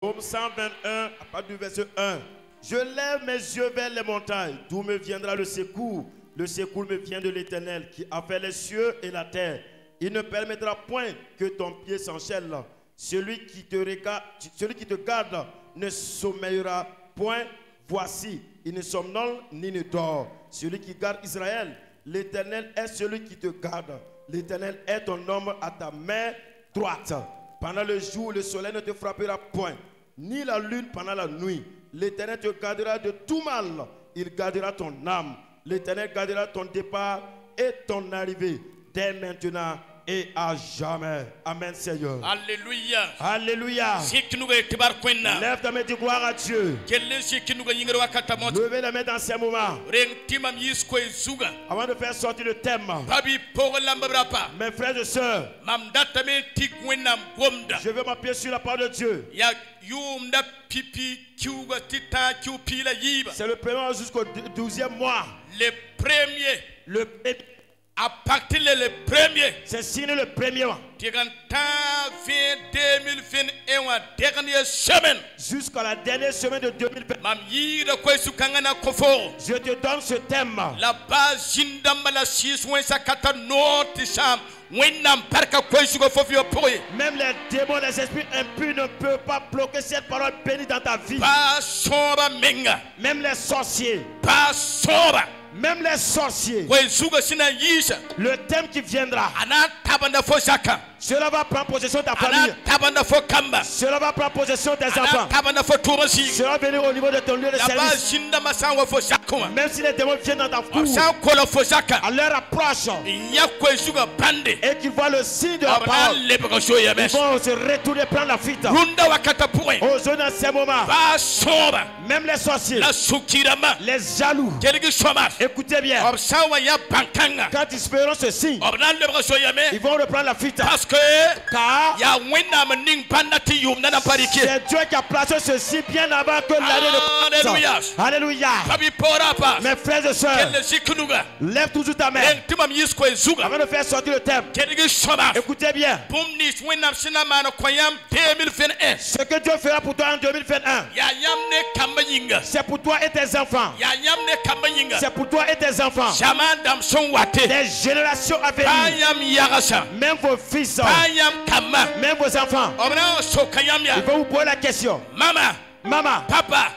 Psaume 121, à partir du verset 1. Je lève mes yeux vers les montagnes, d'où me viendra le secours. Le secours me vient de l'Éternel, qui a fait les cieux et la terre. Il ne permettra point que ton pied s'enchaîne. Celui qui te garde ne sommeillera point. Voici, il ne somnole ni ne dort. Celui qui garde Israël, l'Éternel est celui qui te garde. L'Éternel est ton homme à ta main droite. Pendant le jour, le soleil ne te frappera point, ni la lune pendant la nuit. L'Éternel te gardera de tout mal. Il gardera ton âme. L'Éternel gardera ton départ et ton arrivée, dès maintenant et à jamais. Amen, Seigneur. Alléluia. Alléluia. Lève ta main de gloire à Dieu. Levez la main dans ces moments. Avant de faire sortir le thème, mes frères et sœurs, je vais m'appuyer sur la parole de Dieu. C'est le premier jusqu'au 12e mois. Le premier. À partir du premier. C'est signé le premier mois. Jusqu'à la dernière semaine de 2020. Je te donne ce thème. La base même les démons, les esprits impurs ne peuvent pas bloquer cette parole bénie dans ta vie. Même les sorciers. Même les sorciers. Le thème qui viendra, cela va prendre possession de ta famille. Cela va prendre possession de tes enfants. Cela va venir au niveau de ton lieu de service. Même si les démons viennent dans ta cour, à leur approche, et qu'ils voient le signe de la parole, ils vont se retourner prendre la fuite. Aujourd'hui dans ces moments, même les sorciers, les jaloux, écoutez bien, quand ils feront ce signe, ils vont reprendre la fuite. Car c'est Dieu qui a placé ceci bien avant que l'année ne commence. Alléluia. Mes frères et sœurs, lève toujours ta main avant de faire sortir le thème. Écoutez bien. Ce que Dieu fera pour toi en 2021, c'est pour toi et tes enfants. C'est pour toi et tes enfants. Les générations à venir, même vos fils, même vos enfants, ils vont vous poser la question. Maman, papa,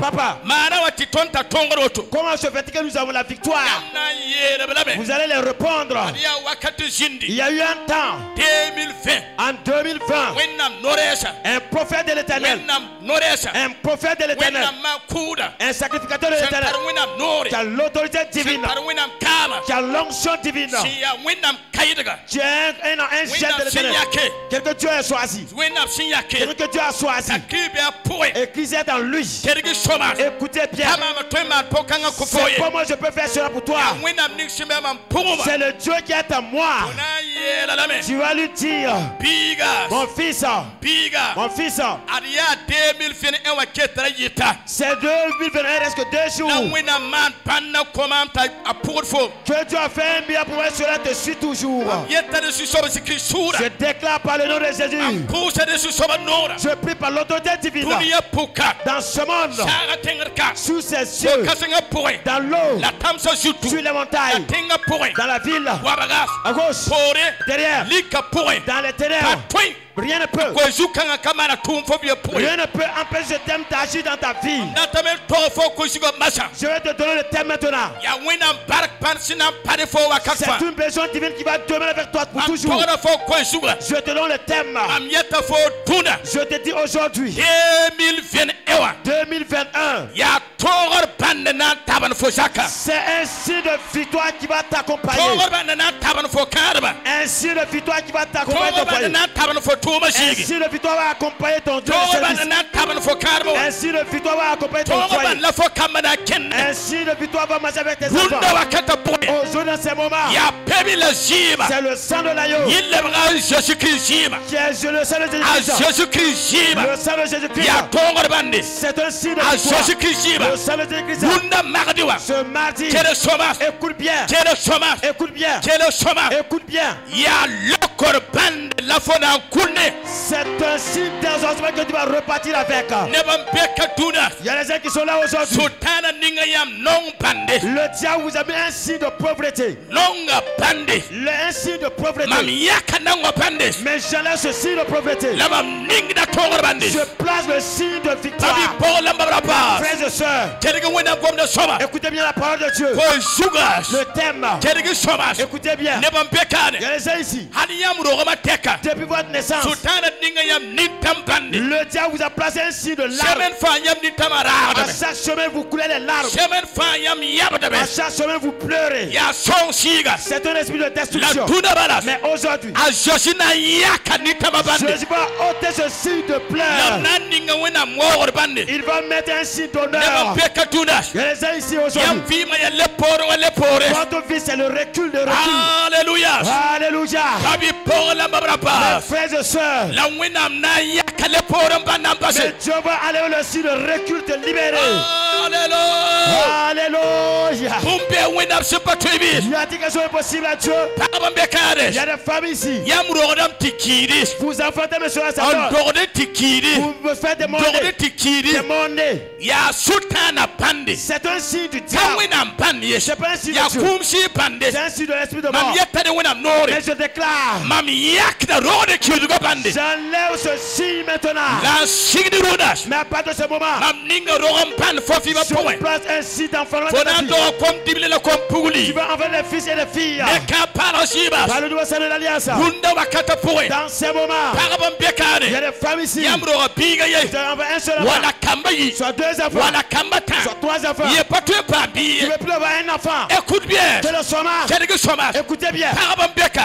comment se fait-il que nous avons la victoire? Vous allez les répondre. Il y a eu un temps, en 2020, un prophète de l'Éternel, un sacrificateur de l'Éternel, qui a l'autorité divine, qui a l'onction divine, qui est un chef de l'Éternel, quelqu'un que Dieu a choisi, quelqu'un que Dieu a choisi, et qui est dans lui. Écoutez bien, c'est pas moi je peux faire cela pour toi, c'est le Dieu qui est à moi. Tu vas lui dire, mon fils, c'est 2021, reste que 2 jours. Que Dieu a fait un bien pour moi, cela te suit toujours. Je déclare par le nom de Jésus, je prie par l'autorité divine, dans ce monde, sous ses cieux, dans l'eau, sur les montagnes, dans la ville, à gauche, derrière, dans les ténèbres. Rien ne peut empêcher ce thème d'agir dans ta vie. Je vais te donner le thème maintenant. C'est une besoin divine qui va demeurer avec toi pour toujours. Je te donne le thème. Je te dis aujourd'hui, 2021, c'est un signe de victoire qui va t'accompagner. Un signe de victoire qui va t'accompagner. Ainsi le victoire va accompagner ton Dieu de service. Ainsi le victoire va accompagner ton foyer. Ainsi le victoire va marcher avec tes enfants. Aujourd'hui dans ces moments, c'est le sang de l'agneau qui est le sang de Jésus-Christ. Le sang de Jésus-Christ, c'est un signe de victoire. Le sang de Jésus-Christ, ce mardi, écoute bien, écoute bien, écoute bien, écoute bien. C'est un signe d'exaucement que tu vas repartir avec. Il y a les gens qui sont là aujourd'hui. Le diable vous a mis un signe de pauvreté. Un signe de pauvreté. Mais j'enlève ce signe de pauvreté. Je place le signe de victoire. Frères et sœurs, écoutez bien la parole de Dieu. Le thème. Écoutez bien. Il y a les gens ici. Depuis votre naissance, le diable vous a placé un signe de larmes. À chaque chemin vous coulez les larmes. À chaque chemin vous pleurez. C'est un esprit de destruction. Mais aujourd'hui, Jésus va ôter ce signe de pleurs. Il va mettre un signe d'honneur. Il y a les gens ici aujourd'hui. Votre vie c'est le recul de recul. Alléluia. Alléluia. Mes frères et sœurs, mais Dieu va aller où le signe de recul te libérer. Alléluia. Il y a des questions impossibles à Dieu. Il y a des familles ici. Vous enfantez mes soeurs et sœurs. Vous me faites demander. C'est un signe du diable. C'est pas un signe de Dieu. C'est un signe de l'esprit de mort. Mais je déclare, j'enlève ce signe maintenant. Mais à partir de ce moment, je place un signe d'enfant dans ta vie. Tu vas enlever les fils et les filles par le nouveau sang de l'alliance. Dans ces moments, il y a des femmes ici. Tu vas enlever un seul enfant, soit deux enfants, soit trois enfants. Tu ne veux plus avoir un enfant. Écoute bien. C'est le chômage. Écoutez bien.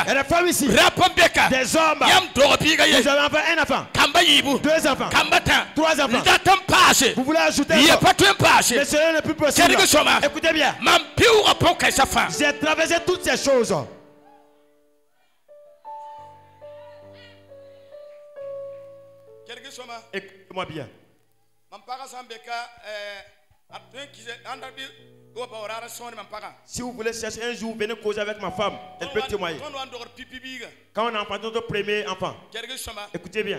Il y a des femmes ici. Des hommes. Vous avez enlevé un enfant, deux enfants, trois enfants. Vous voulez ajouter un enfant. Mais cela n'est plus possible. Écoutez bien. J'ai traversé toutes ces choses. Écoutez-moi bien. Si vous voulez chercher un jour, venez causer avec ma femme. Elle peut témoigner. Quand on a enfanté notre premier enfant, écoutez bien.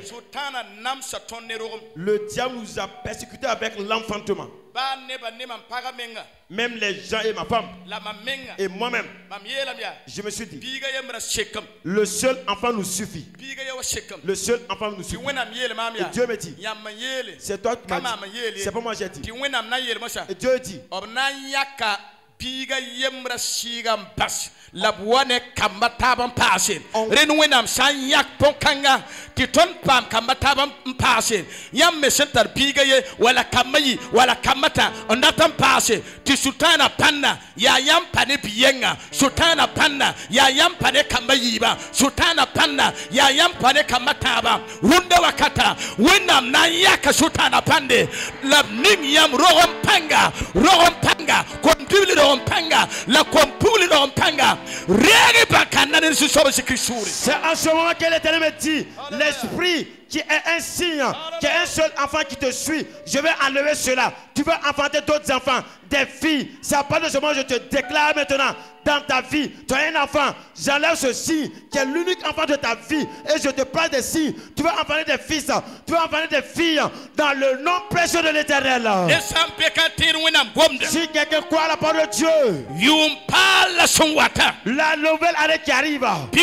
Le diable nous a persécutés avec l'enfantement. Même les gens et ma femme et moi-même, je me suis dit, le seul enfant nous suffit. Le seul enfant nous suffit. Et Dieu me dit, c'est toi qui m'as dit, c'est pas moi j'ai dit. Et Dieu dit, Labuane kambatabam pasin. Renwenam sanyak ponkanga. Titon pam kambatabam pasin. Yam mesentar pigaye wala kamayi wala kamata. Ondatam pasin. Ti sultana panna. Ya yam pane piyenga. Sultana panna. Ya yam pane kamayiba. Sultana panna. Ya yam pane kamataba. Runda wakata. Wenam na yaka sultana pande. Labnim yam rohom panga. Rohom panga. Kompuli rohom panga. La kompuli rohom panga. C'est en ce moment que l'Éternel me dit, l'esprit qui est un signe, qui est un seul enfant qui te suit, je vais enlever cela. Tu veux enfanter d'autres enfants, des filles. C'est à partir de ce moment que je te déclare maintenant, dans ta vie, tu as un enfant, j'enlève ce signe qui est l'unique enfant de ta vie et je te prends des signes. Tu vas enfanter des fils, tu vas enfanter des filles dans le nom précieux de l'Éternel. Si quelqu'un croit à la parole de Dieu, la nouvelle année qui arrive, que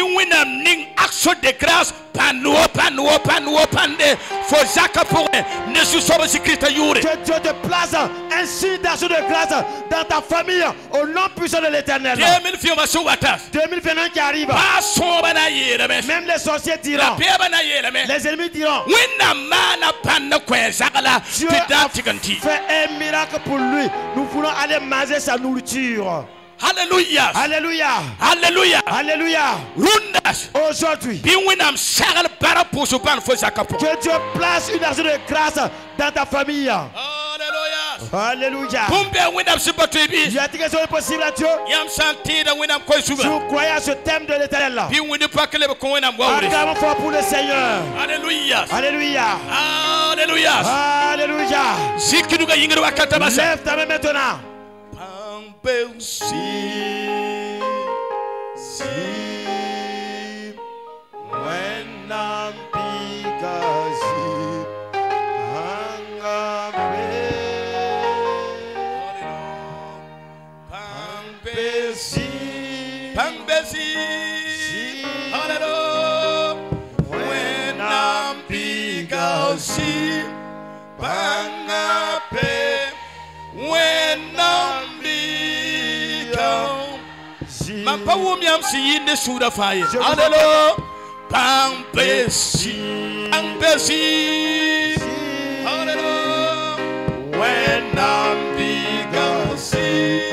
Dieu te place un signe d'action de grâce dans ta famille au nom puissant de l'Éternel. 2021 qui arrive, même les sorciers diront, les ennemis diront, Dieu a fait un miracle pour lui. Nous voulons aller manger sa nourriture. Alléluia. Alléluia. Alléluia. Alléluia. Aujourd'hui, que Dieu place une action de grâce dans ta famille. Alléluia. Il y a des questions impossibles à Dieu. Si vous croyez à ce thème de l'Éternel, acclamons fort pour le Seigneur. Alléluia. Alléluia. Alléluia. Alléluia. Lève ta main maintenant. Tumiam si in the Suda fire. Hallelujah. Pampesi. Pampesi. Hallelujah. When I'm big, I'll see.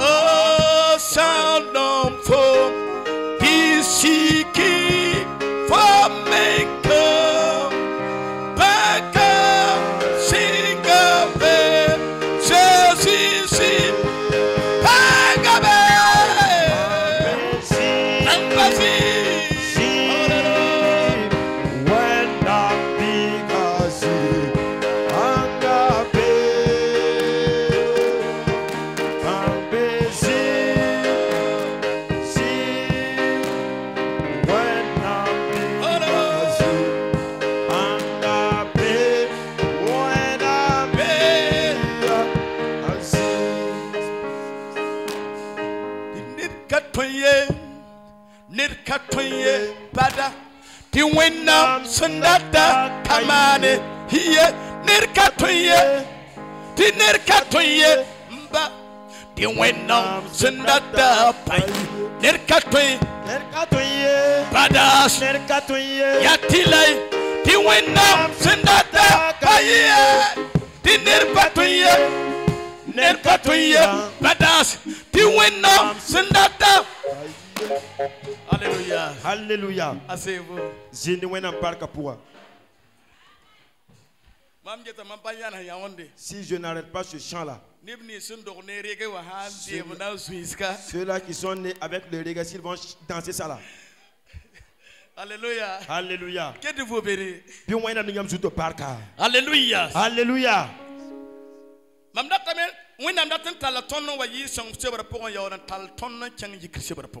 Oh, sound on for this seeking for maker, back up, sing up, says he, back up, Bada, the winner, Sandata, Kamane, here, Nirkatoye, the Nirkatoye, the winner, Sandata, Nirkatoye, Badas, Yatilai, the winner, Sandata, the Nirkatoye, Badas, the winner, Sandata. Alléluia. Alléluia. Asseyez-vous. Si je n'arrête pas ce chant-là, ceux-là qui sont nés avec le reggae, s'ils vont danser ça là. Alléluia. Alléluia. Que Dieu vous bénisse. Alléluia. Alléluia.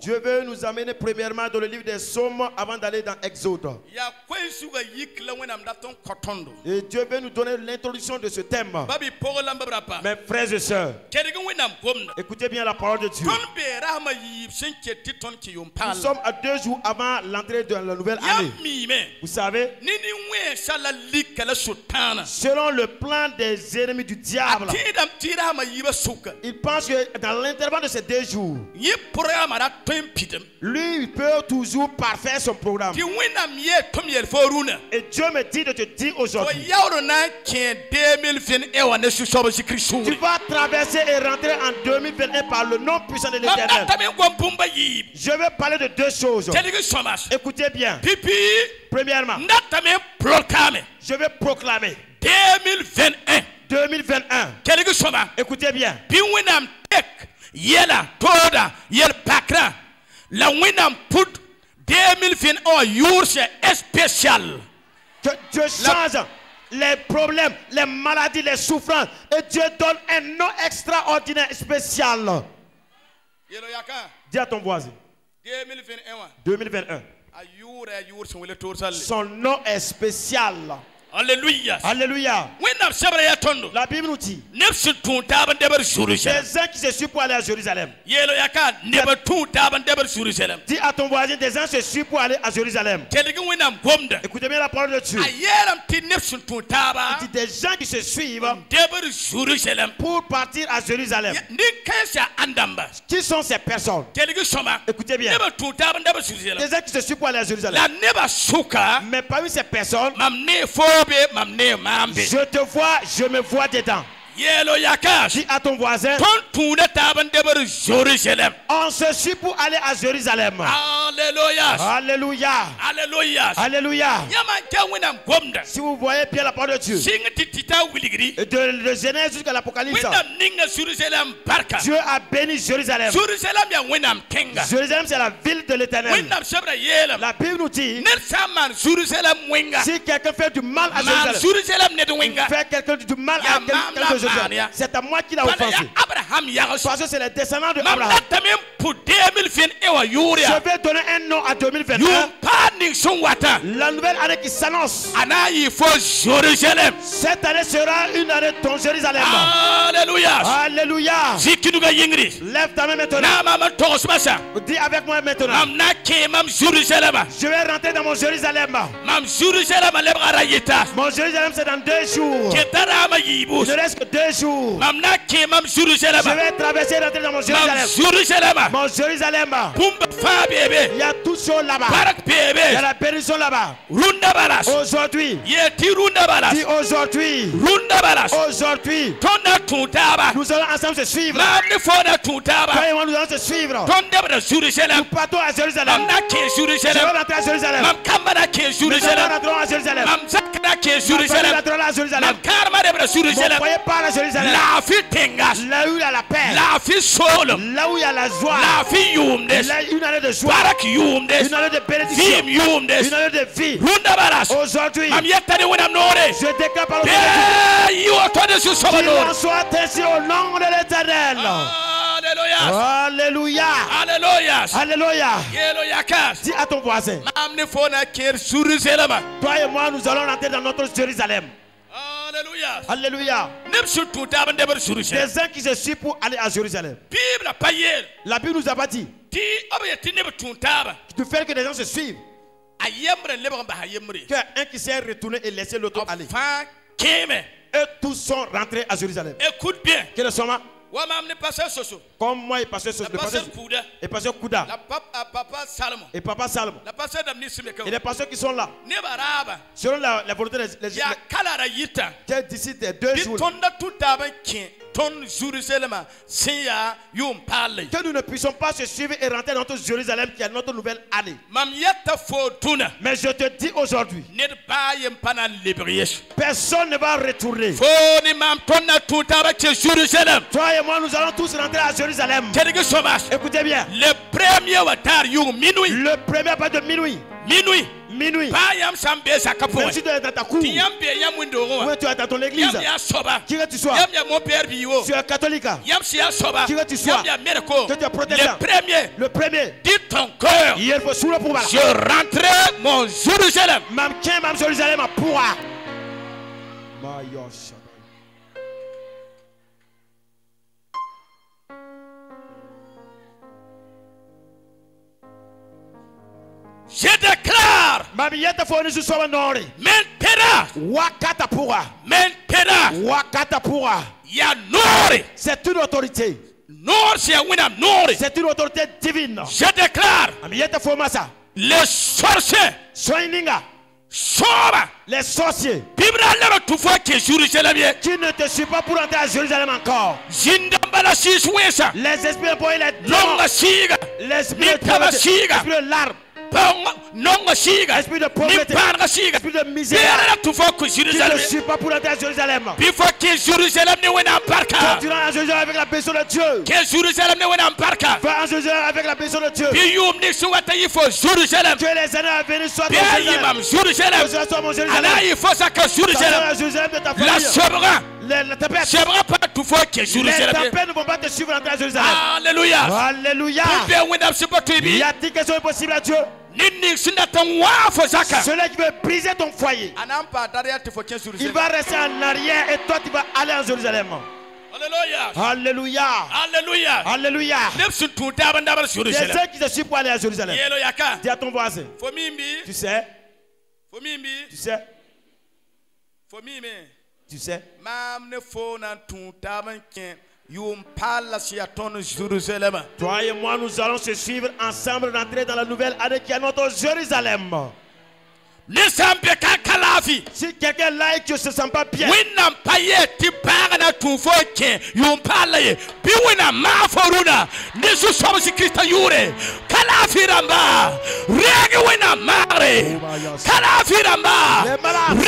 Dieu veut nous amener premièrement dans le livre des Psaumes avant d'aller dans Exode. Et Dieu veut nous donner l'introduction de ce thème. Mes frères et sœurs, écoutez bien la parole de Dieu. Nous sommes à 2 jours avant l'entrée de la nouvelle année. Vous savez, selon le plan des ennemis du diable, il pense que dans l'intervalle de ces 2 jours, lui, il peut toujours parfaire son programme. Et Dieu me dit de te dire aujourd'hui, tu vas traverser et rentrer en 2021 par le nom puissant de l'Éternel. Je vais parler de 2 choses. Écoutez bien. Premièrement, je vais proclamer 2021. Écoutez bien. La winam put 2021 jours spécial. Que Dieu change les problèmes, les maladies, les souffrances, et Dieu donne un nom extraordinaire, spécial. Dis à ton voisin. 2021. Son nom est spécial. Alléluia. Alléluia. La Bible nous dit des gens qui se suivent pour aller à Jérusalem. Dis à ton voisin, des gens se suivent pour aller à Jérusalem. Écoutez bien la parole de Dieu. Il dit des gens qui se suivent pour partir à Jérusalem. Qui sont ces personnes? Écoutez bien. Des gens qui se suivent pour aller à Jérusalem. Mais parmi ces personnes, je te vois, je me vois dedans. Dis à ton voisin, on se suit pour aller à Jérusalem. Alléluia. Alléluia. Alléluia. Alléluia. Si vous voyez bien la parole de Dieu, de Genèse jusqu'à l'Apocalypse, Dieu a béni Jérusalem. Jérusalem, c'est la ville de l'Éternel. La Bible nous dit, si quelqu'un fait du mal à Jérusalem, fait quelqu'un du mal à quelqu'un de Jérusalem, c'est à moi qu'il a offensé. Parce que c'est les descendants de Abraham. Je vais donner un nom à 2021. La nouvelle année qui s'annonce. Cette année sera une année de ton Jérusalem. Alléluia. Alléluia. Lève ta main maintenant. Dis avec moi maintenant. Je vais rentrer dans mon Jérusalem. Mon Jérusalem, c'est dans 2 jours. Il ne reste que 2 jours. Je vais traverser et rentrer dans mon Jérusalem. Mon Jérusalem. Il y a tout ça là-bas. Il y a la bénédiction là-bas. Aujourd'hui. Dis aujourd'hui. Aujourd'hui. Nous allons ensemble se suivre. Toi et moi, nous allons se suivre. Nous partons à Jérusalem. Je vais rentrer à Jérusalem. Nous allons rentrer à Jérusalem. Mon foyer part à Jérusalem. Là où il y a la paix. Là où il y a la joie. Une année de joie. Une année de bénédiction. Une année de vie. Aujourd'hui, je déclare par le qu'il en soit ainsi au nom de l'Éternel. Alléluia. Alléluia. Alléluia. Dis à ton voisin, toi et moi, nous allons rentrer dans notre Jérusalem. Alléluia. Alléluia. Des uns qui se suivent pour aller à Jérusalem. La Bible nous a pas dit de faire que les gens se suivent. Qu'un qui s'est retourné et laissé l'autre aller. Eux tous sont rentrés à Jérusalem. Écoute bien. Quel est son nom? Comme moi et pasteur et pasteur Kouda et papa Salomon et les pasteurs qui sont là selon la volonté des d'ici 2 jours que nous ne puissions pas se suivre et rentrer dans notre Jérusalem qui est notre nouvelle année. Mais je te dis aujourd'hui, personne ne va retourner. Toi et moi, nous allons tous rentrer à Jérusalem. Écoutez bien. Le premier à partir de minuit. Minuit. Même si tu es dans ta cour, ou tu es dans ton église, qui que tu sois, tu es catholique, qui que tu sois, que tu es protestant, le premier, dis ton cœur, il faut sous le pouvoir. Je rentrerai mon Jérusalem. Mam Jérusalem à pouvoir. Je déclare c'est une autorité. C'est une autorité divine. Je déclare les sorciers, les sorciers qui ne te suivent pas pour entrer à Jérusalem encore. Les esprits pour les esprits de l'arbre, esprit de pauvreté, esprit de misère, qui ne suit pas pour entrer à Jérusalem. Quand tu rentres à Jérusalem avec la bénédiction de Dieu, va à Jérusalem avec la bénédiction de Dieu. Que les années à venir soient ton Jérusalem. Que cela soit mon Jérusalem. Jérusalem de ta famille. Les tempêtes ne vont pas te suivre entrer à Jérusalem. Alléluia. Alléluia. Y a-t-il quelque chose de possible à Dieu? Celui qui veut briser ton foyer, il va rester en arrière et toi tu vas aller en Jérusalem. Alléluia. Alléluia. Alléluia. Alléluia. Les gens qui se suivent pour aller à Jérusalem. Dis à ton voisin. Tu sais. Tu sais. Tu sais. Toi et moi, nous allons se suivre ensemble, rentrer dans la nouvelle année qui est notre Jérusalem. Si quelqu'un là et que se sent pas bien,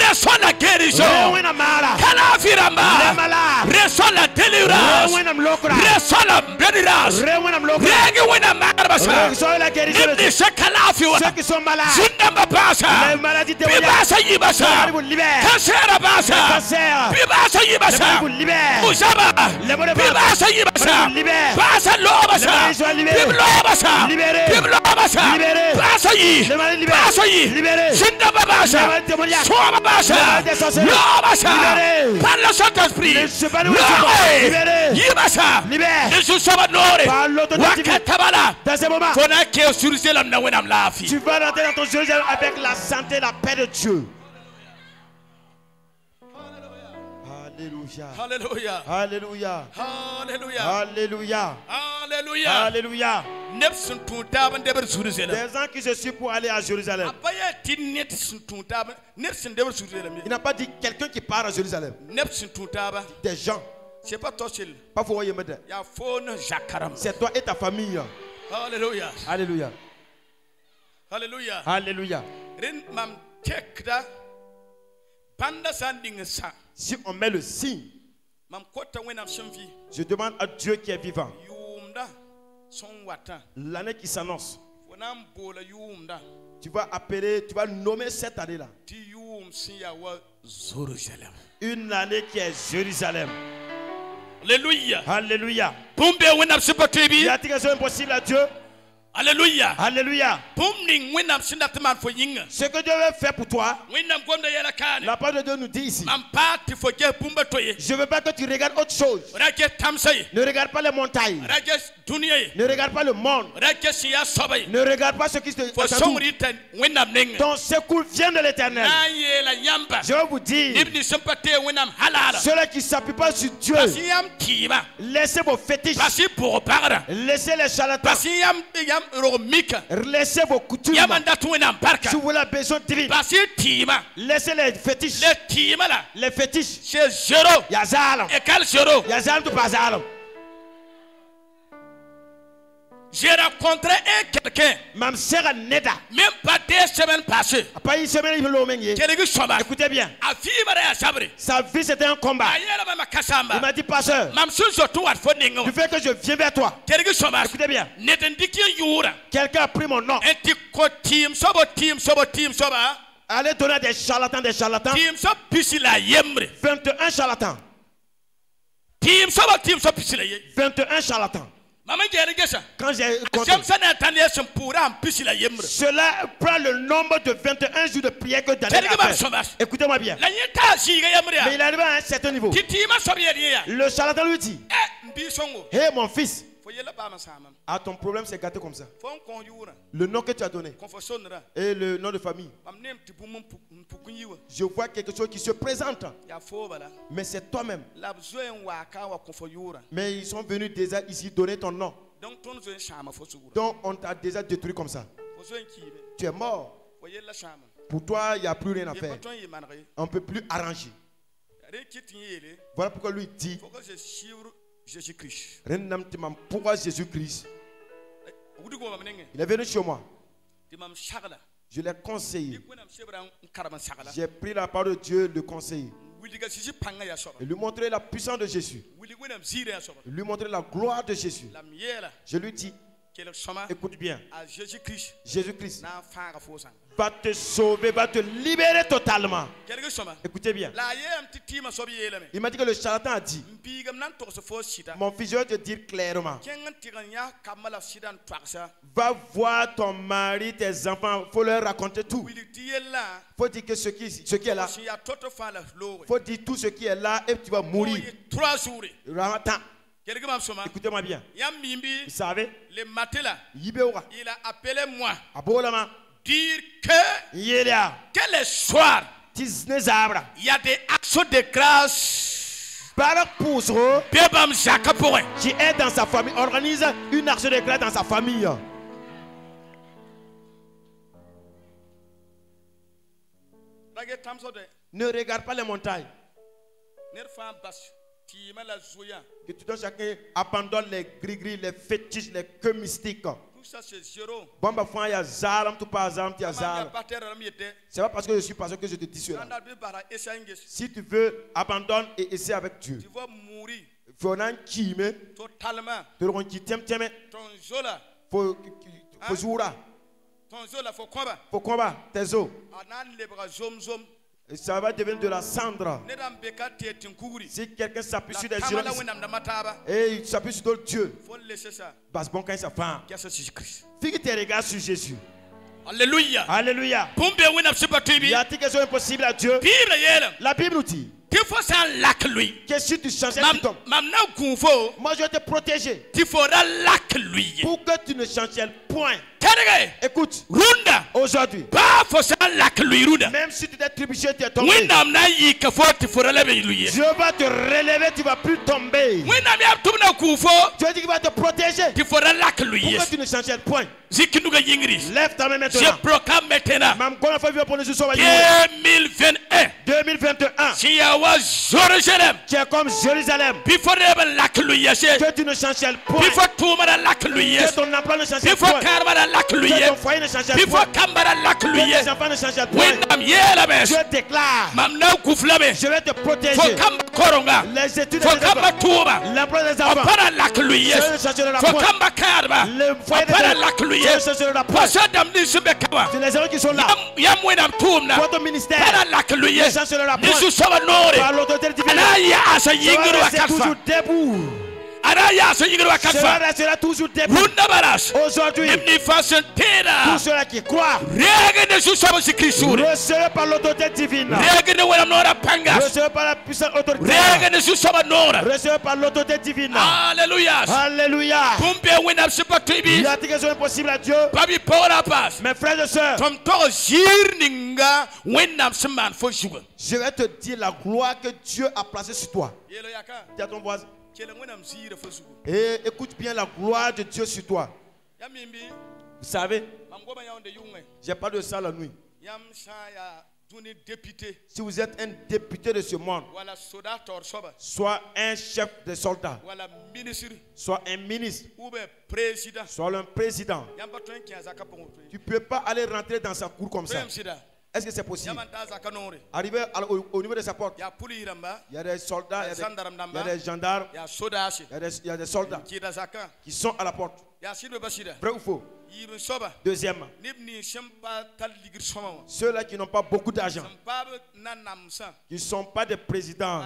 reçois la guérison, reçois la délivrance, reçois la délivrance, reçois la guérison. Ceux qui sont malades, les maladies démoniaques, vous libère. Cancer, vous libère. Les mots de vous libère. Libéré. Les maladies libérées. Par le Saint-Esprit, par l'autorité dans ce moment, tu vas rentrer dans ton Jérusalem avec la santé, la paix de Dieu. Alléluia. Alléluia. Alléluia. Alléluia. Alléluia. Alléluia. Alléluia. Des gens qui se suivent pour aller à Jérusalem. Il n'a pas dit quelqu'un qui part à Jérusalem. Des gens. C'est pas toi seul. Pas pour y c'est toi et ta famille. Alléluia. Alléluia. Alléluia. Alléluia. Si on met le signe, je demande à Dieu qui est vivant, l'année qui s'annonce, tu vas appeler, tu vas nommer cette année-là une année qui est Jérusalem. Alléluia. Alléluia. Il y a quelque chose d'impossible à Dieu. Alléluia. Alléluia. Ce que Dieu veut faire pour toi, la parole de Dieu nous dit ici, je ne veux pas que tu regardes autre chose. Ne regarde pas les montagnes. Ne regarde pas le monde. Ne regarde pas ce qui se passe. Ton secours vient de l'Éternel. Je vais vous dire, ceux qui ne s'appuient pas sur Dieu, laissez vos fétiches, laissez les charlatans, laissez vos coutumes. Si vous voulez la besoin divine, laissez les fétiches. Les fétiches. Yazal. Yazal tout Bazal. J'ai rencontré quelqu'un, même pas 2 semaines passées. Pas une semaine, écoutez bien. Sa vie c'était un combat. Il m'a dit, pasteur, du fait que je viens vers toi, écoutez bien. Quelqu'un a pris mon nom. Allez donner à des charlatans, 21 charlatans. 21 charlatans. Quand j'ai compté, cela prend le nombre de 21 jours de prière que Daniel a fait. Écoutez-moi bien. Mais il arrive à un certain niveau. Le charlatan lui dit, hé mon fils, ah, ton problème c'est gâté comme ça. Le nom que tu as donné et le nom de famille, je vois quelque chose qui se présente. Mais c'est toi-même. Mais ils sont venus déjà ici donner ton nom. Donc on t'a déjà détruit comme ça. Tu es mort. Pour toi il n'y a plus rien à faire. On ne peut plus arranger. Voilà pourquoi lui dit, Jésus-Christ. Pourquoi Jésus-Christ? Il est venu chez moi. Je l'ai conseillé. J'ai pris la parole de Dieu, le conseiller. Et lui montrer la puissance de Jésus. Lui montrer la gloire de Jésus. Je lui dis, écoute bien. Jésus-Christ va te sauver, va te libérer totalement. Écoutez bien. Il m'a dit que le charlatan a dit, mon fils, je vais te dire clairement, va voir ton mari, tes enfants, il faut leur raconter tout. Il faut dire que ce qui est là, il faut dire tout ce qui est là et tu vas mourir. Écoutez-moi bien. Vous savez, le matin là, il a appelé moi dire que le soir il y a des actions de grâce qui est dans sa famille. Organise une action de grâce dans sa famille. Ne regarde pas les montagnes. Que tout un chacun abandonne les gris-gris, les fétiches, les queues mystiques. Tout ça c'est zéro. C'est pas parce que je suis pasteur que je te dis cela. Si tu veux, abandonne et essaie avec Dieu. Tu vas mourir totalement. Faut combattre tes os. Ça va devenir de la cendre. Si quelqu'un s'appuie sur des dieux et il s'appuie sur d'autres dieux, parce bon quand ça fait. Fixe tes regards sur Jésus. Alléluia. Alléluia. Il y a quelque chose d'impossible à Dieu. La Bible nous dit que si tu changes, tu tombes. Moi je vais te protéger pour que tu ne changes point. Écoute, aujourd'hui, même si tu t'es trébuché, tu es tombé, Dieu va te relever, tu ne vas plus tomber. Dieu dit qu'il va te protéger pour que tu ne changes point. Lève ta main maintenant. Je proclame maintenant 2021. Tu es comme Jérusalem. Que tu ne changes point. Que ton emploi ne change point. Que ton foyer ne change point. Que tes enfants ne changent point. Je déclare, je vais te protéger. Les études des enfants, l'emploi des enfants, je ne changerai point. Le foyer des enfants, je ne changerai point. C'est les gens qui sont là. Votre ministère, je ne changerai point. Par l'autorité divine, je resterai toujours debout. Je resterai toujours debout. Aujourd'hui, tous ceux qui croient, recevez par l'autorité divine, recevez par la puissante autorité, recevez par l'autorité divine. Alléluia. Alléluia. Il y a quelque chose d'impossible à Dieu. Mes frères et sœurs, je vais te dire la gloire que Dieu a placée sur toi. Dis à ton voisin. Et écoute bien la gloire de Dieu sur toi. Vous savez, j'ai pas de ça la nuit. Si vous êtes un député de ce monde, soit un chef de soldats, soit un ministre, soit un président, tu ne peux pas aller rentrer dans sa cour comme ça. Est-ce que c'est possible? Arriver au niveau de sa porte, il y a des soldats, il y a des gendarmes, il y a des soldats qui sont à la porte. Vrai ou faux? Deuxièmement, ceux-là qui n'ont pas beaucoup d'argent, qui ne sont pas des présidents,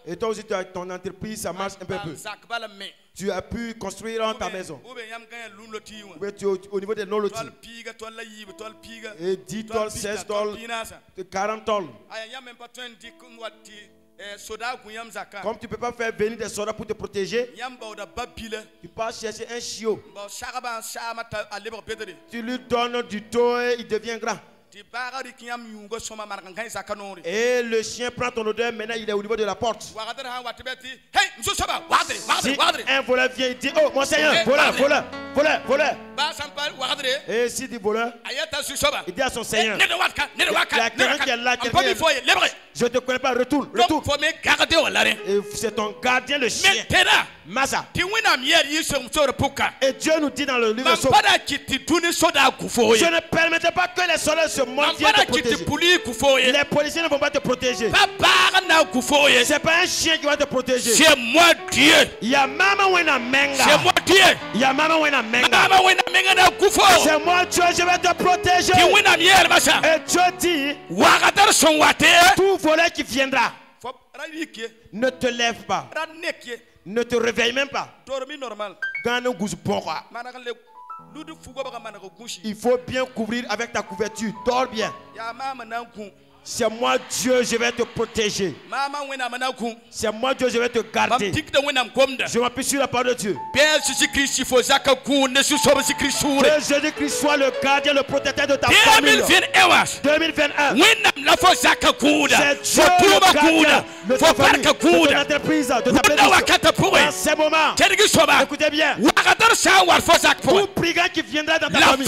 et toi aussi ton entreprise, ça marche un peu. Tu as pu construire ta maison. Mais tu es au niveau des non-lotis. Et 10 tolls, 16 tolls, 40 tolls. Comme tu ne peux pas faire venir des soldats pour te protéger, tu pars chercher un chiot. Tu lui donnes du taux et il devient grand. Et le chien prend ton odeur, maintenant il est au niveau de la porte. Si un voleur vient, il dit: oh mon Seigneur, voleur. Et s'il dit voleur, il dit à son Seigneur: il y a quelqu'un qui est là, je ne te connais pas, retourne. Et c'est ton gardien, le chien. Massa. Et Dieu nous dit dans le livre de Psaume, je ne permettrai pas que les soldats se montent viennent te protéger. Les policiers ne vont pas te protéger. C'est pas un chien qui va te protéger. C'est moi Dieu. C'est moi Dieu. C'est moi Dieu, je vais te protéger. Et Dieu dit: tout voleur qui viendra, ne te lève pas, ne te réveille même pas. Il faut bien couvrir avec ta couverture. Dors bien. C'est moi Dieu, je vais te protéger. C'est moi Dieu, je vais te garder. Je m'appuie sur la parole de Dieu. Que Jésus-Christ soit le gardien, le protecteur de ta famille. 2021. C'est Dieu le gardien de ta famille, de ton entreprise, de ta bénédiction. Dans ces moments, écoutez bien, tout brigand qui viendra dans ta famille,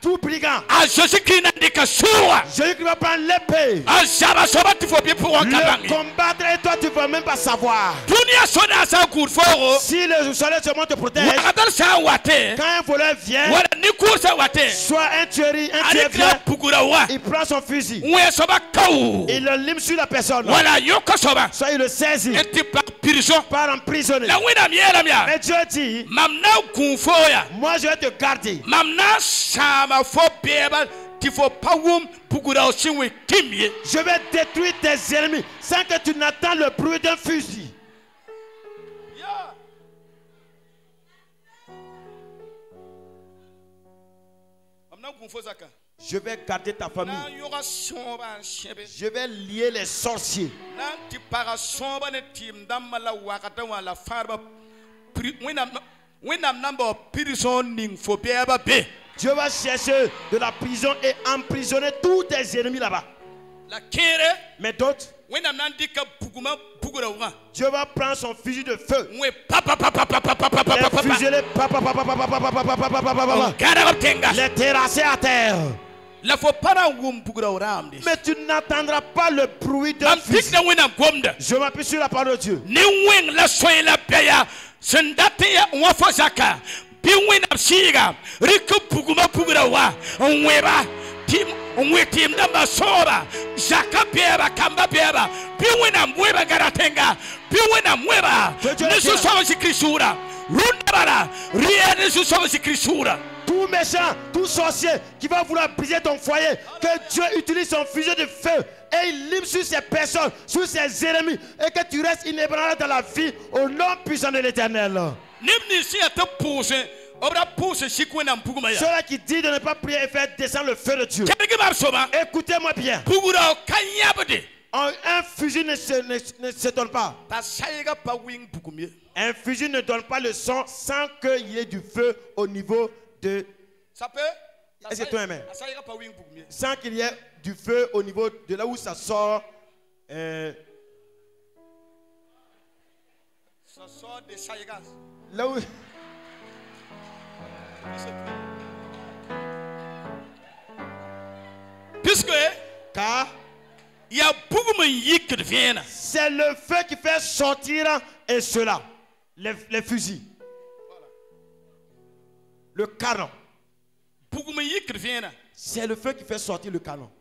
tout brigand. Jésus qui va prendre l'épée. Le combattre et toi tu ne vas même pas savoir. Si le soleil seulement te protège, quand un voleur vient, soit un tueur vient, il prend son fusil, il le lime sur la personne, soit il le saisit, part emprisonné. Mais Dieu dit, moi je vais te garder. Je vais détruire tes ennemis sans que tu n'entends le bruit d'un fusil. Je vais garder ta famille. Je vais lier les sorciers. Dieu va chercher de la prison et emprisonner tous tes ennemis là-bas. Mais d'autres, Dieu va prendre son fusil de feu. Les terrasser à terre. Mais tu n'entendras pas le bruit d'un fusil. Je m'appuie sur la parole de Dieu. Tout méchant, tout sorcier qui va vouloir briser ton foyer, que Dieu utilise son fusil de feu et il lime sur ces personnes, sur ses ennemis, et que tu restes inébranlable dans la vie au nom puissant de l'Éternel. Ceux-là qui disent de ne pas prier et faire descendre le feu de Dieu, écoutez-moi bien. Un fusil ne s'étonne pas. Un fusil ne donne pas le son sans qu'il y ait du feu au niveau de... Est-ce que toi aimes? Sans qu'il y ait du feu au niveau de là où ça sort. Ça sort des saïgas. Là où... Puisque car il y a beaucoup de c'est le feu qui fait sortir et cela, les fusils, le canon. C'est le feu qui fait sortir le canon.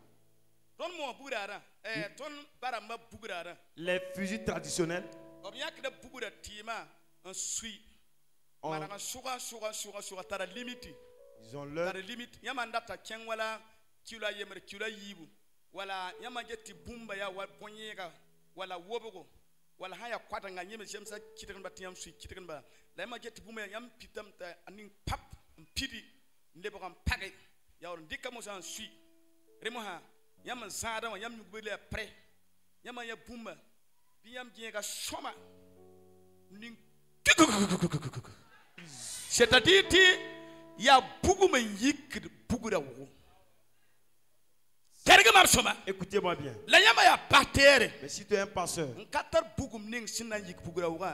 Les fusils traditionnels. Ils ont leur limite. Wala yamageti bumba ya waponyega wala wobogo wala haya kwata nga nyeme jemsa kitikan batiyam sui kitikan ba la yamageti bumba yam pitam ta aning pap mpidi ndebo kam page ya on dikka mo san sui remo ha yam zada yam nyubele après yam ya bumba bi yam jenga soma ning c'est-à-dire ya buguma yik bugura wo. Écoutez-moi bien. Mais si tu es un passeur,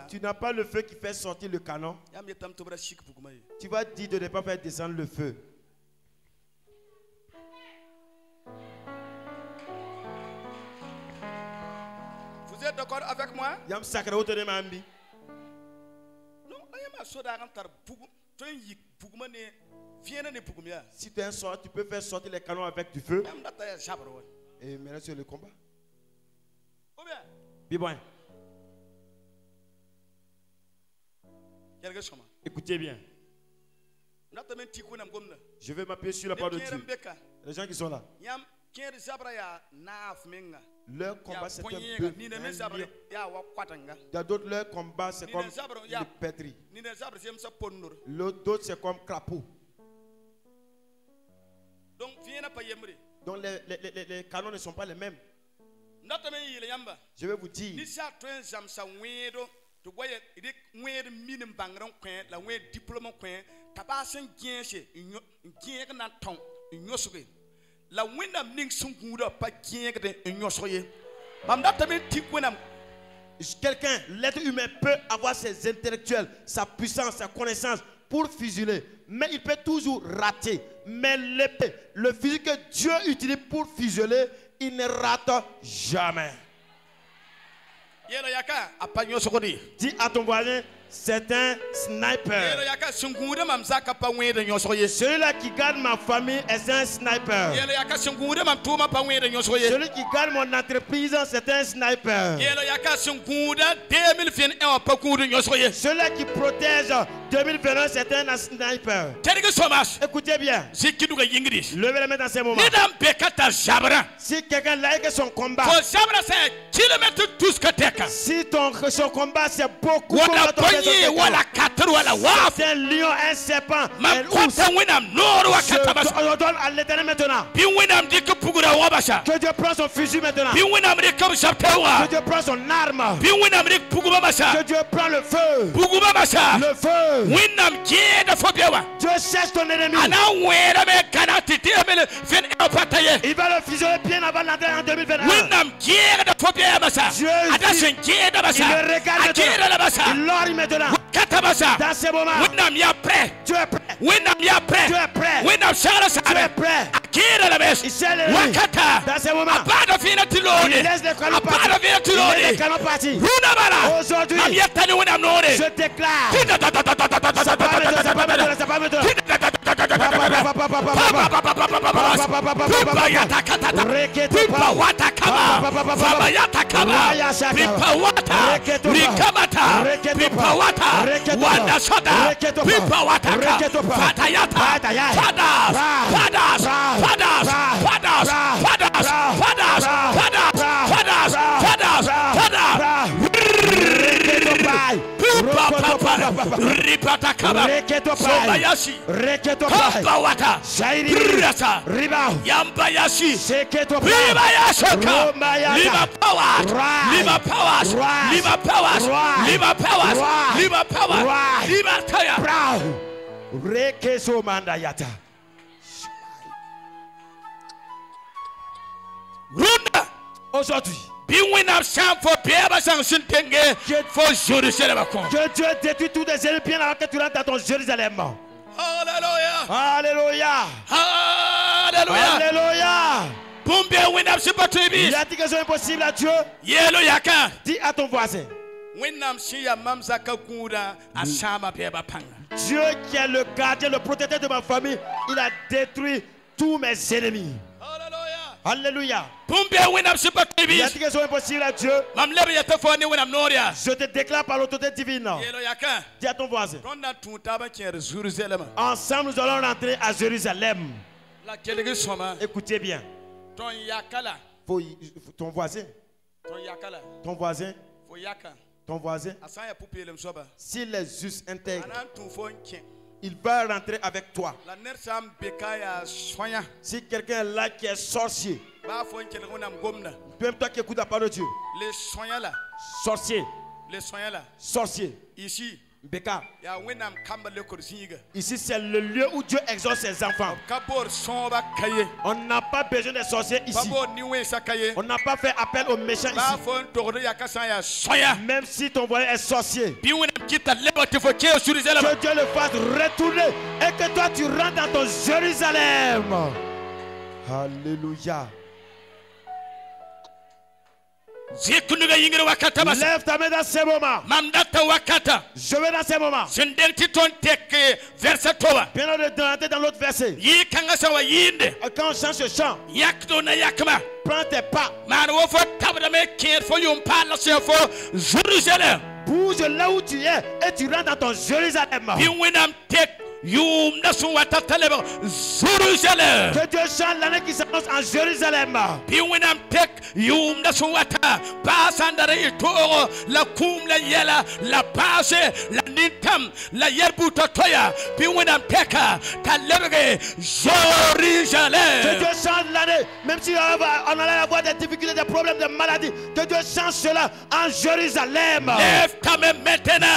tu n'as pas le feu qui fait sortir le canon. Tu vas dire de ne pas faire descendre le feu. Vous êtes d'accord avec moi? Non, si tu es un sort, tu peux faire sortir les canons avec du feu. Et maintenant sur le combat. Bien. Écoutez bien. Je vais m'appuyer sur la parole de Dieu. Les gens qui sont là. Leur combat c'est un peu. Il y a d'autres, leur combat c'est comme une pétri. D'autres c'est comme crapaud. Donc les canons ne sont pas les mêmes. Je vais vous dire. Quelqu'un, l'être humain peut avoir ses intellectuels, sa puissance, sa connaissance, pour fusiler, mais il peut toujours rater. Mais l'épée, le fusil que Dieu utilise pour fusiler, il ne rate jamais. Dis à ton voisin, c'est un sniper. Celui-là qui garde ma famille est un sniper. Celui qui garde mon entreprise, c'est un sniper. Celui-là qui protège 2021, c'est un sniper. Écoutez bien. Levez les mains dans ces moments. Si quelqu'un like son combat, si son combat c'est beaucoup, c'est un lion, un serpent, un ours. On donne à l'Éternel maintenant. Que Dieu prend son fusil maintenant. Que Dieu prend son arme. Que Dieu prend le feu. Le feu. Dieu cherche ton ennemi. Il va le fusionner bien avant l'entrée en 2021. Dieu il le regarde maintenant. Il l'orme maintenant. Dans ces moments, Dieu est prêt. Dieu est prêt. Dieu est prêt. Il sait l'ennemi. Dans ces moments, il laisse les canons partir. Aujourd'hui, je déclare. Ça pas me donner. Aujourd'hui, que Dieu détruit tous les ennemis bien avant que tu rentres dans ton Jérusalem. Alléluia. Alléluia. Alléluia. Il y a des questions impossibles à Dieu. Dis à ton voisin. Dieu qui est le gardien, le protecteur de ma famille, il a détruit tous mes ennemis. Alléluia. Il y a des questions impossibles à Dieu. Je te déclare par l'autorité divine. Dis à ton voisin. Ensemble, nous allons rentrer à Jérusalem. Écoutez bien. Ton voisin. Ton voisin. Ton voisin. S'il est juste intègre, il va rentrer avec toi. Si quelqu'un est là qui est sorcier, même toi qui écoutes la parole de Dieu, sorcier, sorcier, ici, ici c'est le lieu où Dieu exauce ses enfants. On n'a pas besoin de sorciers ici. On n'a pas fait appel aux méchants ici. Même si ton voisin est sorcier, que Dieu le fasse retourner et que toi tu rentres dans ton Jérusalem. Alléluia. Lève ta main dans ces moments. Je vais dans ces moments. Bien au-delà dans l'autre verset. Quand on change de chant, prends tes pas. Bouge là où tu es et tu rentres dans ton Jérusalem. Que Dieu chante l'année qui s'annonce en Jérusalem. Que Dieu chante l'année, même si on allait avoir des difficultés, des problèmes, des maladies. Que Dieu chante cela en Jérusalem. Lève ta main maintenant.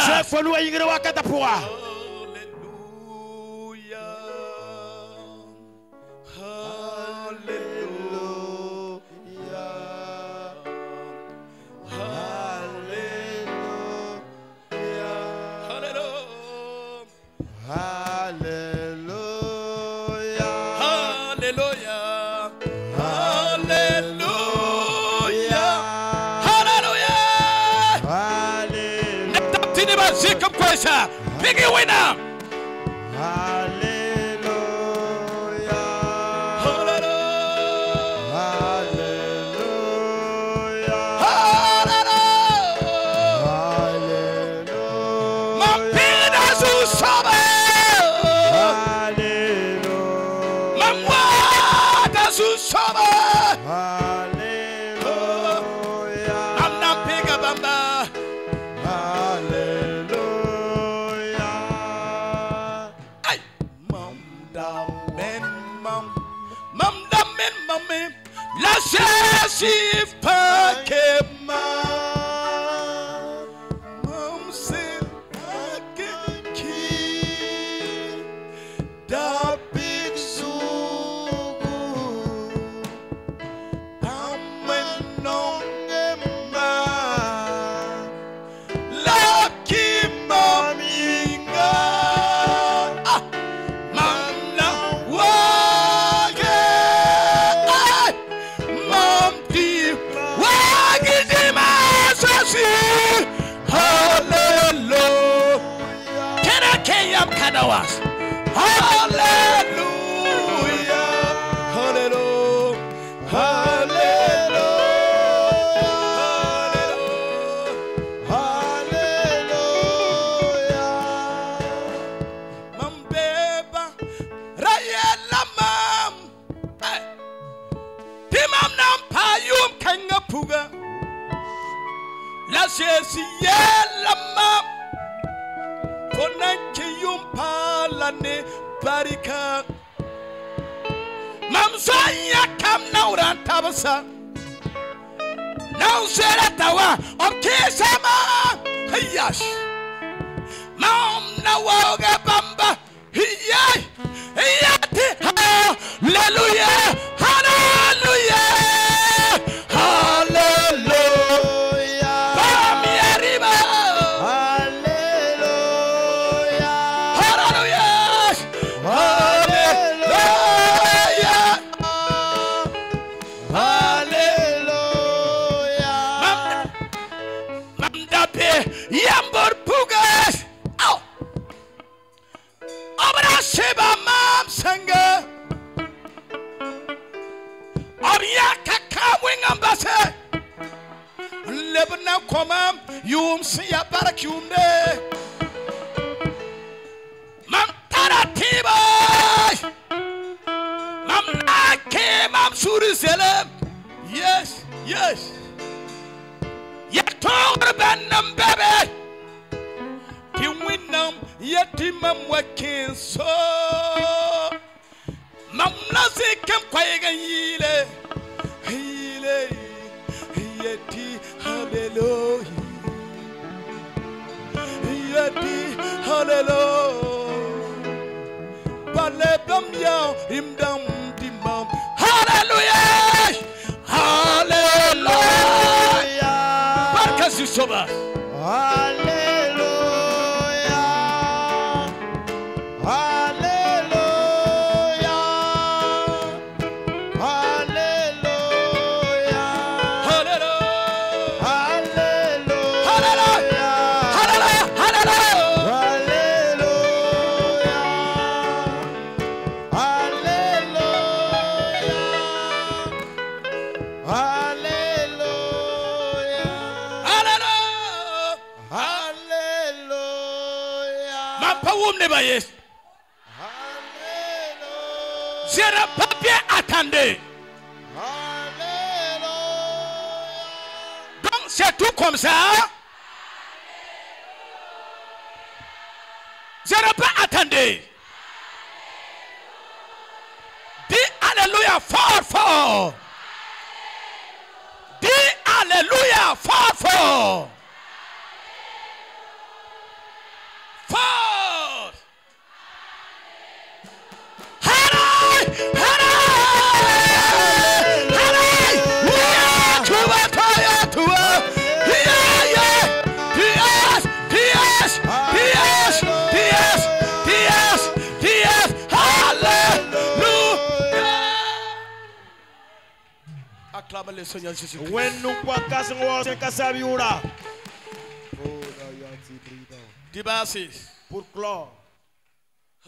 Pour clore.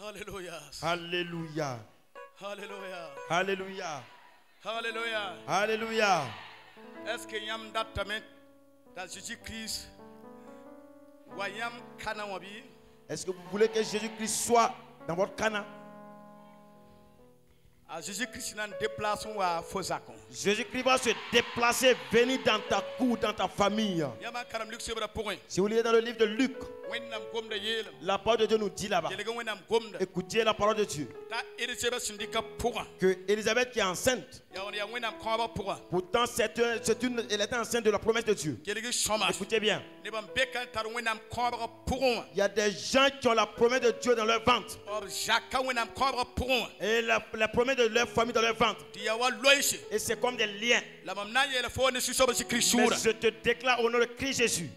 Alléluia. Alléluia. Alléluia. Alléluia. Alléluia. Alléluia. Est-ce que yam datame dans Jésus-Christ wayam kana wabi? Est-ce que vous voulez que Jésus-Christ soit dans votre cana? Jésus-Christ n'a déplacement à Fosakon. Jésus-Christ va se déplacer, venir dans ta cour, dans ta famille. Si vous lisez dans le livre de Luc, la parole de Dieu nous dit là-bas. Écoutez la parole de Dieu. Que Élisabeth qui est enceinte, pourtant elle était enceinte de la promesse de Dieu. Écoutez bien. Il y a des gens qui ont la promesse de Dieu dans leur ventre. Et la promesse de leur famille dans leur ventre. Et c'est comme des liens. Mais je te déclare au nom de Christ Jésus.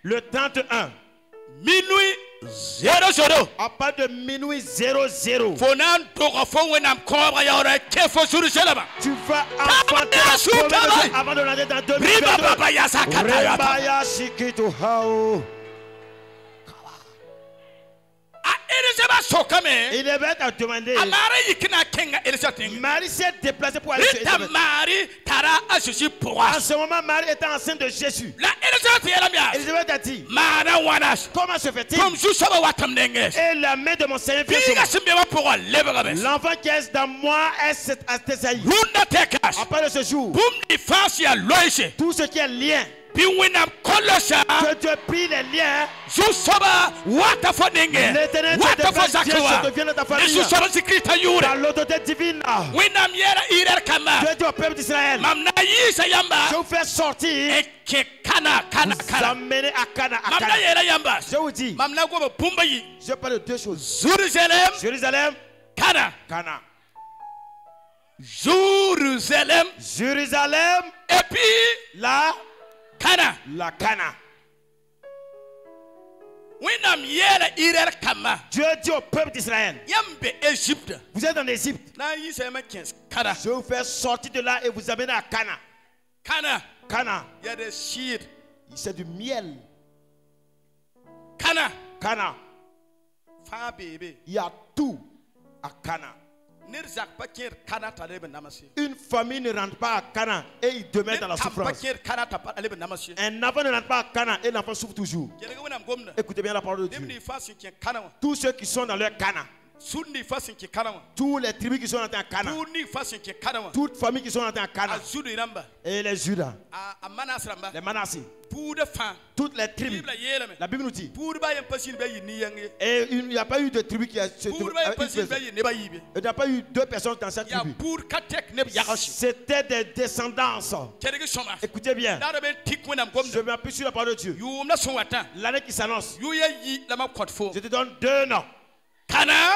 Le 31. Minuit 00. À part de minuit 00. Tu vas enfanter avant de l'année dans 2022. Élisabeth a demandé. Marie s'est déplacée pour aller chez Élisabeth. En ce moment, Marie était enceinte de Jésus. Élisabeth a dit, comment se fait-il? Et la main de mon Seigneur vient sur moi. L'enfant qui est dans moi est assailli. À part de ce jour, tout ce qui est lien, que Dieu prie les liens. L'Éternel te devient dans ta famille. Par l'autorité divine. Dieu dit au peuple d'Israël, je vous fais sortir. Vous amener à Cana. Je vous dis, je parle de deux choses. Jérusalem, Cana. Jérusalem, et puis la Cana. Dieu dit au peuple d'Israël, vous êtes en Égypte. Je vous fais sortir de là et vous amener à Cana. Cana. C'est du miel. Cana. Il y a tout à Cana. Une famille ne rentre pas à Cana et il demeure dans la souffrance. Un enfant ne rentre pas à Cana et l'enfant souffre toujours. Écoutez bien la parole de Dieu. Tous ceux qui sont dans leur Cana, tous les tribus qui sont dans un Cana, toutes les familles qui sont dans un Cana, et les Judas, les Manassés, toutes les tribus. La Bible nous dit, et il n'y a pas eu de tribu qui a il n'y a pas eu deux personnes dans cette tribu. C'était des descendances. Écoutez bien, je m'appuie sur la parole de Dieu. L'année qui s'annonce, je te donne deux noms. Cana,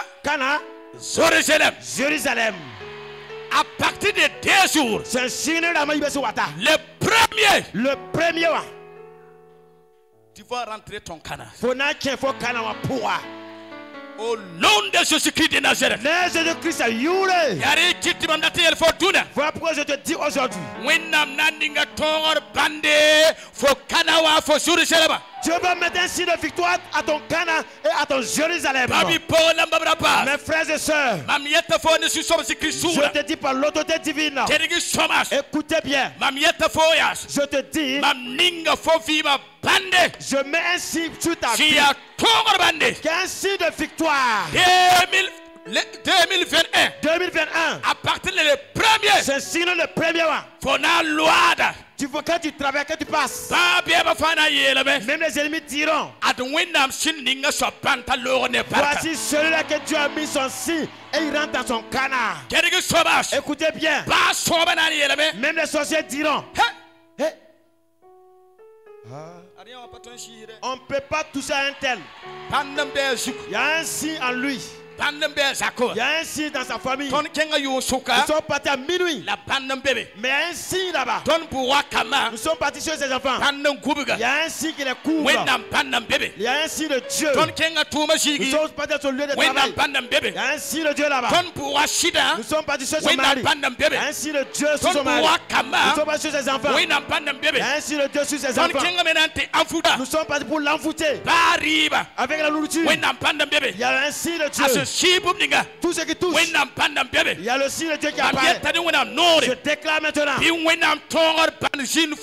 Jérusalem. À partir de 2 jours, le premier, tu vas rentrer ton Cana. Au nom de Jésus-Christ de Nazareth. Voilà pourquoi je te dis aujourd'hui. Dieu va mettre un signe de victoire à ton Cana et à ton Jérusalem. Mes frères et sœurs, je te dis par l'autorité divine, écoutez bien, je te dis, je mets un signe sur ta vie, un signe de victoire. 2021. À partir du premier, c'est signe le premier. Tu vois, quand tu travailles, quand tu passes, même les ennemis diront, voici celui-là que Dieu a mis son signe et il rentre dans son Cana. Écoutez bien, même les sorciers diront, on ne peut pas toucher à un tel. Il y a un signe en lui. Il y a un signe dans sa famille. Nous sommes partis à minuit. Mais il y a un signe là-bas. Nous sommes partis sur ses enfants. Il y a un signe qui les couvre. Il y a un signe de Dieu. Nous sommes partis sur le lieu de travail. Il y a un signe de Dieu là-bas. Nous sommes partis sur son mari. Il y a un signe de Dieu sur son mari. Nous sommes partis sur ses enfants. Il y a un signe de Dieu sur ses enfants. Nous sommes partis pour l'envoûter. Avec la nourriture. Il y a un signe de Dieu. Tout ce qui touche. Il y a le signe de Dieu qui apparaît. Je déclare maintenant que le signe de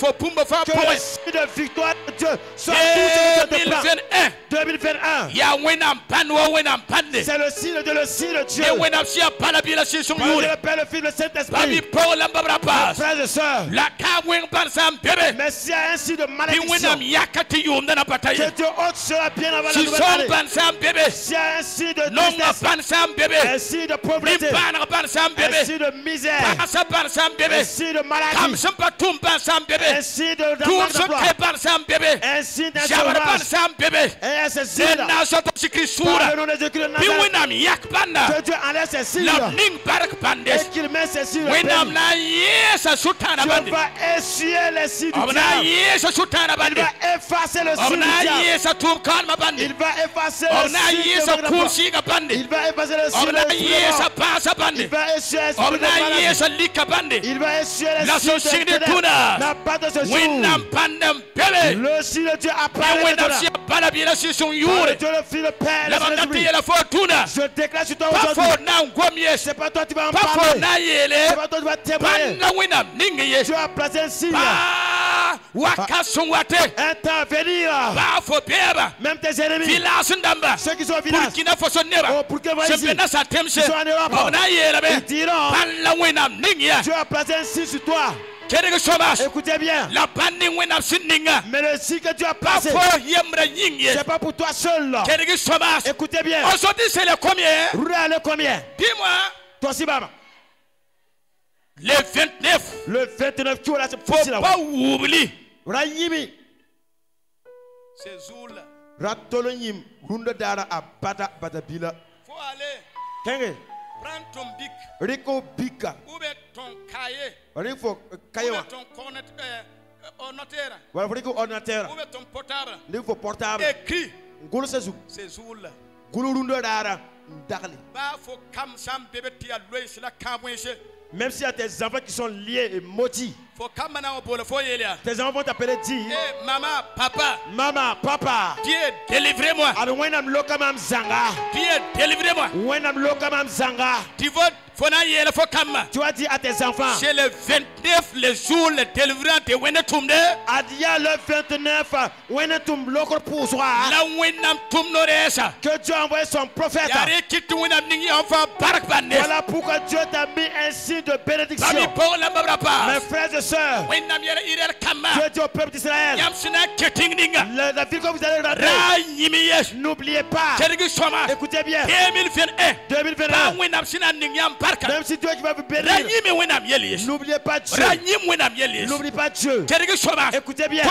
victoire de Dieu soit tout ce que Dieu te parle. 2021. C'est le signe de Dieu, le signe de Dieu. Le Père, le Fils, le Saint-Esprit. Frères et sœurs. Mais s'il y a un signe de malédiction, que Dieu ôte cela bien avant la nouvelle année. S'il y a un signe de tristesse, un signe de pauvreté, un signe de misère, un signe de maladie, un signe d'emploi, un signe d'insolvence, et ces signes-là, par le nom de Jésus de Nazareth, que Dieu enlève ces signes et qu'il met ces signes de Dieu va essuyer les signes du diable. Il va effacer le signe du diable. Il va effacer le signe de maladie. Il va effacer le signe de mort. Il va essuyer les signes de maladie. Il va essuyer les signes de ténèbres. La part de ce jour, le signe de Dieu apparaît maintenant. Par le Dieu le Fils, le Père, le Saint-Esprit. Je déclare sur toi aujourd'hui. C'est pas toi qui vas en parler. C'est pas toi qui vas témoigner. Tu as placé un signe. Un temps à venir. Même tes ennemis. Ceux qui sont au village. Au Burkina Faso. Ils sont en Europe. Ils diront. Tu as placé un signe sur toi. Écoutez bien. Mais le signe que tu as placé, c'est pas pour toi seul. Écoutez bien. Aujourd'hui, c'est le combien? Le combien? Dis-moi. Toi aussi, maman. Le 29. Le 29, tu as la faut pas oublier. Rayimi. C'est Zoula. Ratolonyim. Runda dara abata batabila. Faut aller. Kenge. Prends ton bic. Rico Bika. Où est ton cahier? Rico cahier. Où est ton ordinateur? Rico ordinateur. Où est ton portable? Rico portable. Écrit. Golo Sezou. C'est Zoula. Golo Runda dara. Darli. Bah faut comme ça bébé tia loué c'est la camouche. Même s'il y a tes enfants qui sont liés et maudits, tes enfants vont t'appeler dire hey, maman, papa, Dieu, délivrez-moi. Dieu, délivrez-moi. Tu as dit à tes enfants, c'est le 29, le jour, le délivrant de Wenetumde. Adia le 29, Wenetum Loko pour soi. Que Dieu a envoyé son prophète. Voilà pourquoi Dieu t'a mis un signe de bénédiction. Mes frères et sœurs, Dieu dit au peuple d'Israël, la ville que vous allez rentrer, n'oubliez pas. Écoutez bien. 2021. Même si Dieu qui va vous bénir, n'oubliez pas Dieu. N'oubliez pas Dieu. Écoutez bien.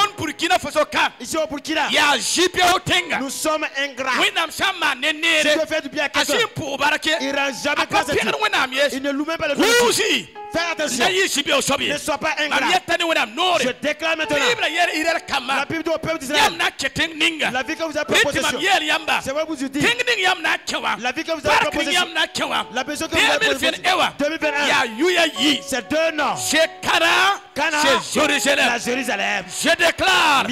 Ici au Burkina, nous sommes ingrats. Si Dieu fait du bien à quelqu'un, il ne rend jamais grâce à Dieu. Il ne loue même pas le nom. Fais attention. Ne sois pas ingrat. Je déclare maintenant. La Bible dit au peuple d'Israël, la vie que vous avez proposée, c'est vrai que vous dites. La vie que vous avez proposée, la besoin que vous avez proposée, 2021, c'est 2 noms. Cana, c'est Jérusalem. Je déclare.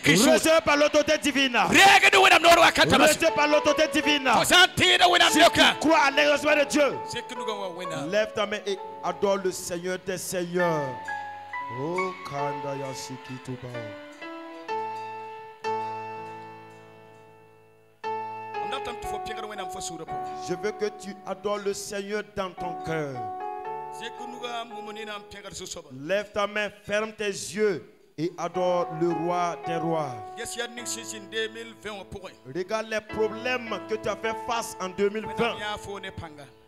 Recevez par l'autorité divine. Recevez par l'autorité divine. Si tu crois à l'exaucement de Dieu, lève ta main et adore le Seigneur des Seigneurs. Oh, Kanda Yashiki Tuba. Je veux que tu adores le Seigneur dans ton cœur. Lève ta main, ferme tes yeux et adore le roi des rois. Regarde les problèmes que tu as fait face en 2020.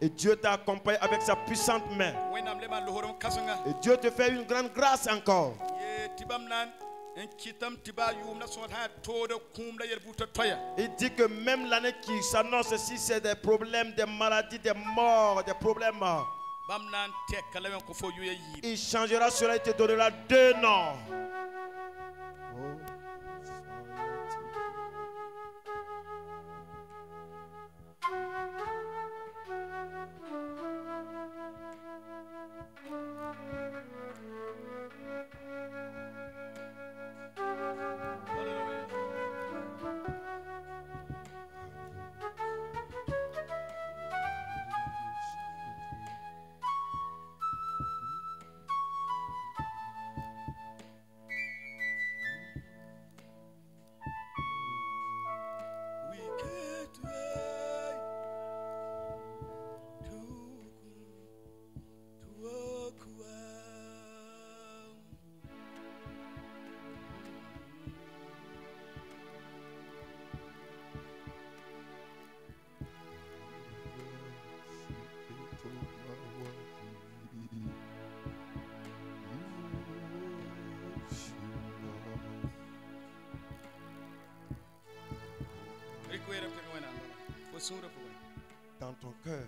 Et Dieu t'a accompagné avec sa puissante main. Et Dieu te fait une grande grâce encore. Il dit que même l'année qui s'annonce, si c'est des problèmes, des maladies, des morts, des problèmes, il changera cela et te donnera 2 noms. Dans ton cœur.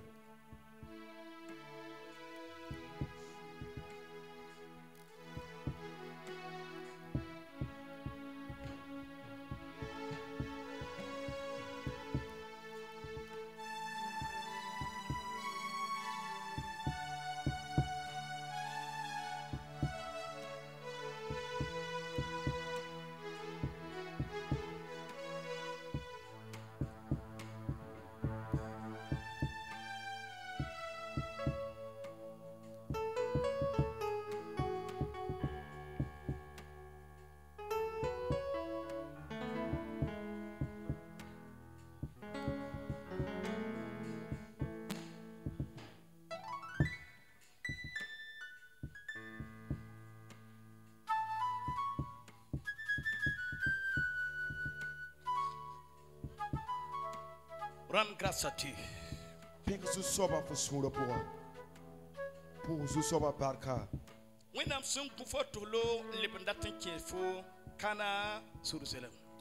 Rends grâce à Dieu.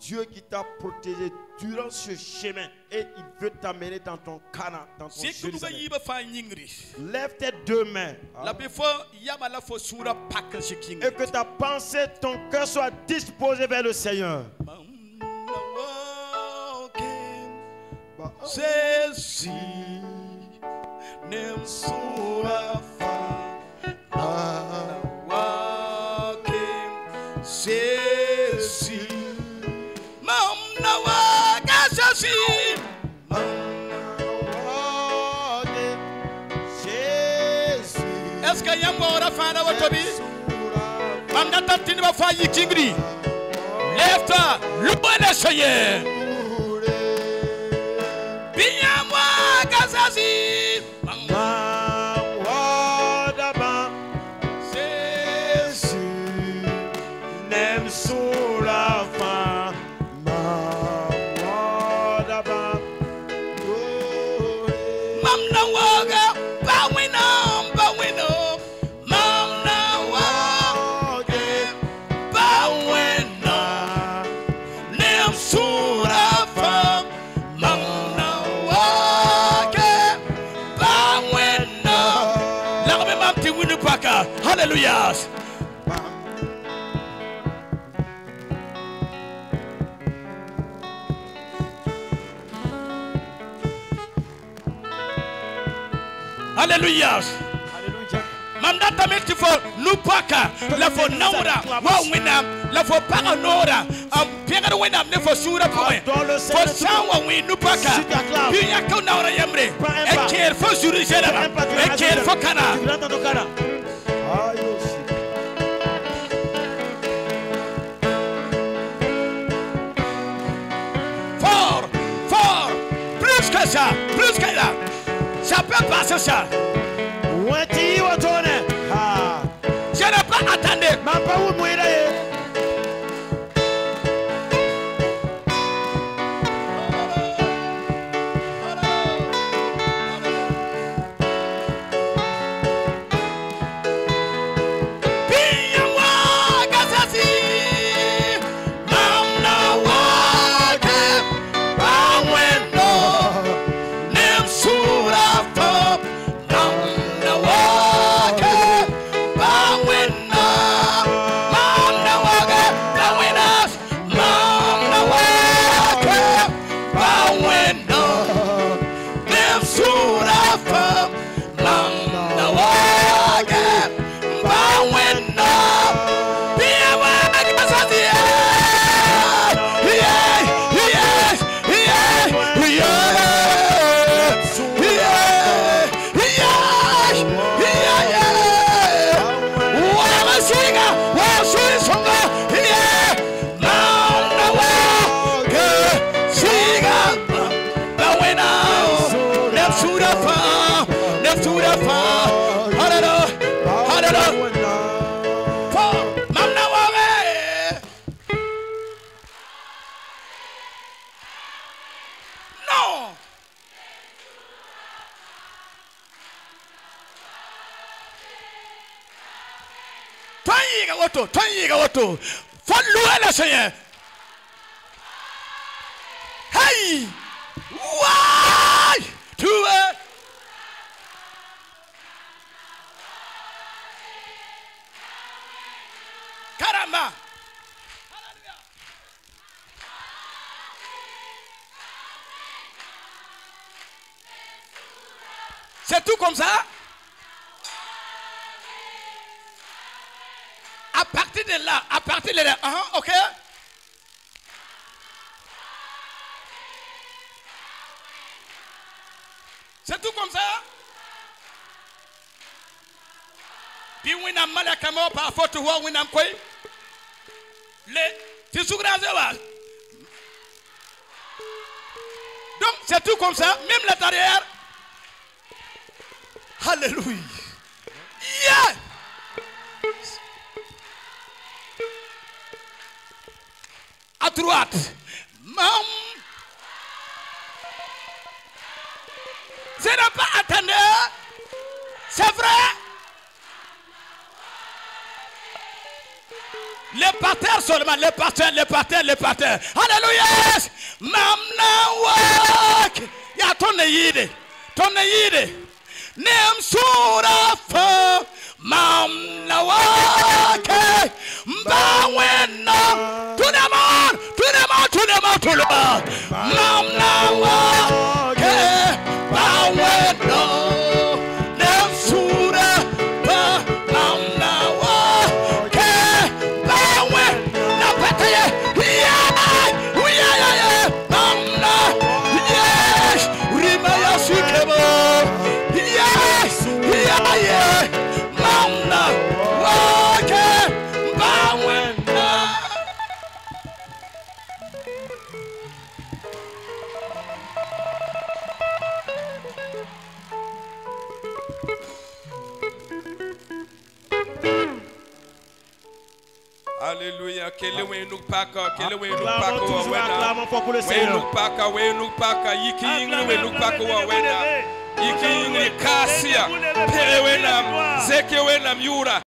Dieu qui t'a protégé durant ce chemin et il veut t'amener dans ton Cana, dans ton Jérusalem. Lève tes 2 mains. Et que ta pensée, ton cœur soit disposé vers le Seigneur. Ceci nem sura fa walking ceci mam na waka ceci est-ce que yam ora fa na watobi mam da tatini ba fa yikingri lève-toi le bon Seigneur. Hallelujah. Hallelujah. Mamdata meti fo nupaka la fo naura wa wina la fo para nora am pegara wina ne fo sura poe fo sawa wi nupaka biya ka naura yamre e ker fo sura jera e ker fo kana. Plus que ça, ça peut passer ça. Je n'ai pas attendu. auto, Tony auto. Faut louer le Seigneur. Hey! Why? Tu es. Caramba! C'est tout comme ça. À partir de là, ok. C'est tout comme ça. Puis on a mal à camo par faute ou on a quoi? C'est sous grand. Donc c'est tout comme ça, même la derrière. Alléluia. Yeah. À droite. Je n'ai pas attendu. C'est vrai. Les parterres seulement, les parterres. Alléluia. Mamna wak. Ya tonne yide. Nem surafa. Mamna wak. Mbawena. Tout le monde. Mamna wak. Mbawena. Nem surafa. Mamna wak. Mbawena. Pataye. Mamna. Yes. Rimaya sikebo. Yes. Mamna wak. Mbawena. Alléluia. Quel est nous paka, Yiki kasia, pere wenam, zeke wenam yura.